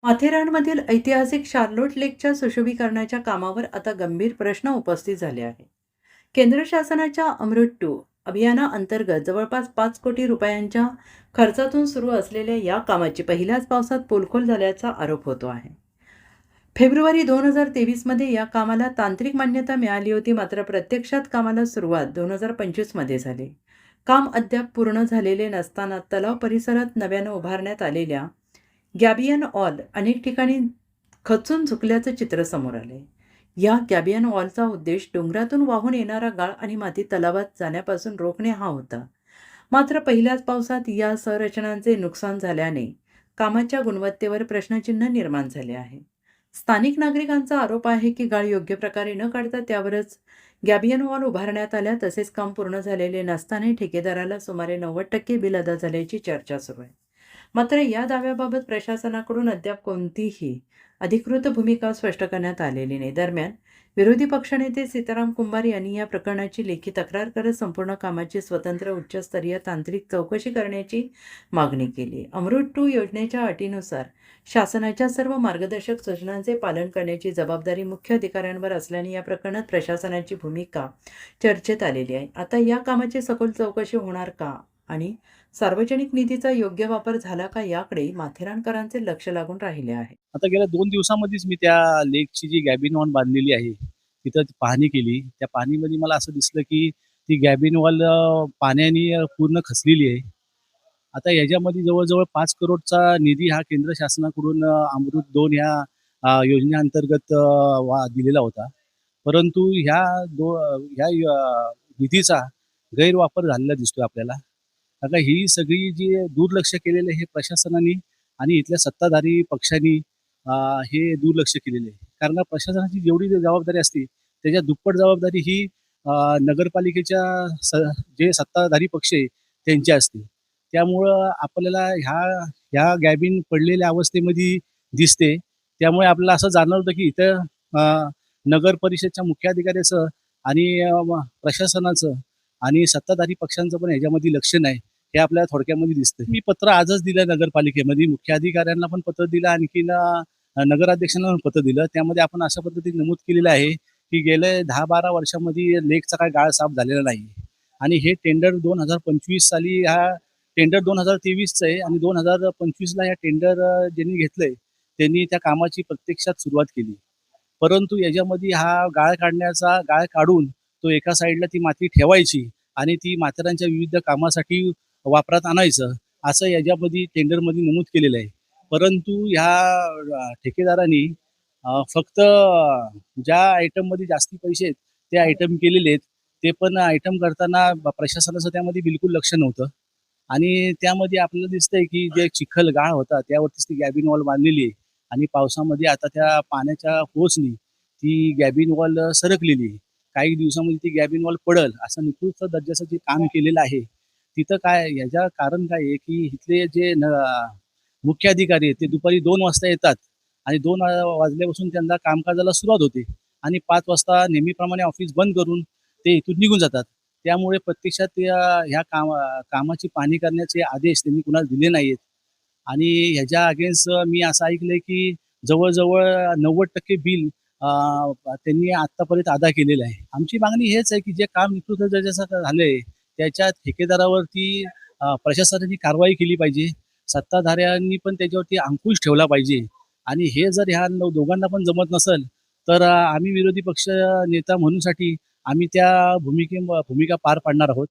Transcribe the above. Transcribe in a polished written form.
माथेरानमधील ऐतिहासिक शार्लोट लेकच्या सुशोभीकरणाच्या कामावर आता गंभीर प्रश्न उपस्थित झाले आहे. केंद्र शासनाच्या अमृत 2 अभियानाअंतर्गत जवळपास 5 कोटी रुपयांच्या खर्चातून सुरू असलेल्या या कामाची पहिल्याच पावसात पोलखोल झाल्याचा आरोप होतो आहे. फेब्रुवारी 2023 मध्ये या कामाला तांत्रिक मान्यता मिळाली होती, मात्र प्रत्यक्षात कामाला सुरुवात 2025 मध्ये झाली. काम अद्याप पूर्ण झालेले नसताना तलाव परिसरात नव्यानं उभारण्यात आलेल्या गॅबियन वॉल अनेक ठिकाणी खचून झुकल्याचं चित्र समोर आले. या गॅबियन वॉलचा उद्देश डोंगरातून वाहून येणारा गाळ आणि माती तलावात जाण्यापासून रोखणे हा होता. मात्र पहिल्याच पावसात या संरचनांचे नुकसान झाल्याने कामाच्या गुणवत्तेवर प्रश्नचिन्ह निर्माण झाले आहे. स्थानिक नागरिकांचा आरोप आहे की गाळ योग्य प्रकारे न काढता त्यावरच गॅबियन वॉल उभारण्यात आल्या. तसेच काम पूर्ण झालेले नसताना ठेकेदाराला सुमारे 90% बिल अदा झाल्याची चर्चा सुरू आहे. मात्र या दाव्याबाबत प्रशासनाकडून अद्याप कोणतीही अधिकृत भूमिका स्पष्ट करण्यात आलेली नाही. दरम्यान विरोधी पक्षनेते सीताराम कुंभार यांनी या प्रकरणाची लेखी तक्रार करत संपूर्ण कामाची स्वतंत्र उच्चस्तरीय तांत्रिक चौकशी करण्याची मागणी केली. अमृत 2 योजनेच्या अटीनुसार शासनाच्या सर्व मार्गदर्शक सूचनांचे पालन करण्याची जबाबदारी मुख्य अधिकाऱ्यांवर असल्याने या प्रकरणात प्रशासनाची भूमिका चर्चेत आलेली आहे. आता या कामाची सखोल चौकशी होणार का आणि सार्वजनिक निधीचा योग्य वापर झाला का याकडे माथेरानकरांचे लक्ष लागून राहिले आहे. आता गेल्या 2 दिवसामध्येच मी त्या लेकची जी गॅबिन वॉल बांधलेली आहे, तिथं पाहणी केली. त्या पाहणीमध्ये मला असं दिसलं, की ती गॅबिन वॉल पाण्याने पूर्ण खचलेली आहे. आता याच्यामध्ये जवळ-जवळ 5 करोडचा निधी हा केंद्र शासनाकडून अमृत 2 ह्या योजनेअंतर्गत दिलेला होता. परंतु ह्या निधीचा गैरवापर झालेला दिसतोय आपल्याला. आता ही सगळी जी दुर्लक्ष केलेलं हे प्रशासनाने आणि इथल्या सत्ताधारी पक्षांनी हे दुर्लक्ष केलेले आहे. कारण प्रशासनाची जेवढी जबाबदारी असते त्याच्या दुप्पट जबाबदारी ही नगरपालिकेच्या जे सत्ताधारी पक्ष आहे त्यांची असते. त्यामुळं आपल्याला ह्या गॅबिन पडलेल्या अवस्थेमध्ये दिसते. त्यामुळे आपल्याला असं जाणवतं की इथं नगर परिषदच्या मुख्याधिकाऱ्याचं आणि प्रशासनाचं आणि सत्ताधारी पक्षांचं पण ह्याच्यामध्ये लक्ष नाही. हे आपल्याला थोडक्यामध्ये दिसतं. मी पत्र आजच दिलं नगरपालिकेमध्ये, मुख्याधिकाऱ्यांना पण पत्र दिलं, आणखीन नगराध्यक्षांना पण पत्र दिलं. त्यामध्ये आपण अशा पद्धतीने नमूद केलेलं आहे, की गेल्या 10-12 वर्षामध्ये लेकचा काय गाळ साफ झालेला नाही. आणि हे टेंडर 2025 साली टेंडर 2023चं आहे आणि 2025ला या टेंडर ज्यांनी घेतलंय, त्यांनी त्या कामाची प्रत्यक्षात सुरुवात केली. परंतु याच्यामध्ये गाळ काढून तो एका साईडला ती माती ठेवायची आणि ती माथेरानच्या विविध कामासाठी वापरात आणायचं, असं याच्यामध्ये टेंडरमध्ये नमूद केलेलं आहे. परंतु ह्या ठेकेदारांनी फक्त ज्या आयटममध्ये जास्ती पैसे आहेत, ते आयटम केलेले आहेत. ते पण आयटम करताना प्रशासनाचं त्यामध्ये बिलकुल लक्ष नव्हतं. आणि त्यामध्ये आपल्याला दिसतंय, की जे चिखल गाळ होता, त्यावरतीच ती गॅबिन वॉल बांधलेली आहे आणि पावसामध्ये आता त्या पाण्याच्या फोर्सनी ती गॅबिन वॉल सरकलेली आहे. काही दिवसामध्ये ती गॅबिन वॉल पडल, असं निकृष्ट दर्जाचं जे काम केलेलं आहे. तिथं काय याचं कारण काय आहे, की इथले जे मुख्य अधिकारी आहेत, ते दुपारी 2 वाजता येतात आणि 2 वाजल्यापासून त्यांना कामकाजाला सुरुवात होते आणि 5 वाजता नेहमीप्रमाणे ऑफिस बंद करून ते इथून निघून जातात. त्यामुळे प्रत्यक्षात ह्या कामाची पाहणी करण्याचे आदेश त्यांनी कुणाला दिले नाहीयेत आणि ह्याच्या अगेन्स्ट मी असं ऐकलंय, की जवळ-जवळ 90% बिल त्यांनी आत्तापर्यंत अदा केलेलं आहे. आमची मागणी हेच आहे, की जे काम निकृष्ट दर्जाचं झालंय, त्याच्या ठेकेदारावरती प्रशासनाने कारवाई केली पाहिजे. सत्ताधाऱ्यांनी पण त्याच्यावरती अंकुश ठेवला पाहिजे आणि हे जर ह्या दोघांना पण जमत नसेल, तर आम्ही विरोधी पक्ष नेता म्हणूनसाठी आम्ही त्या भूमिका पार पाडणार आहोत.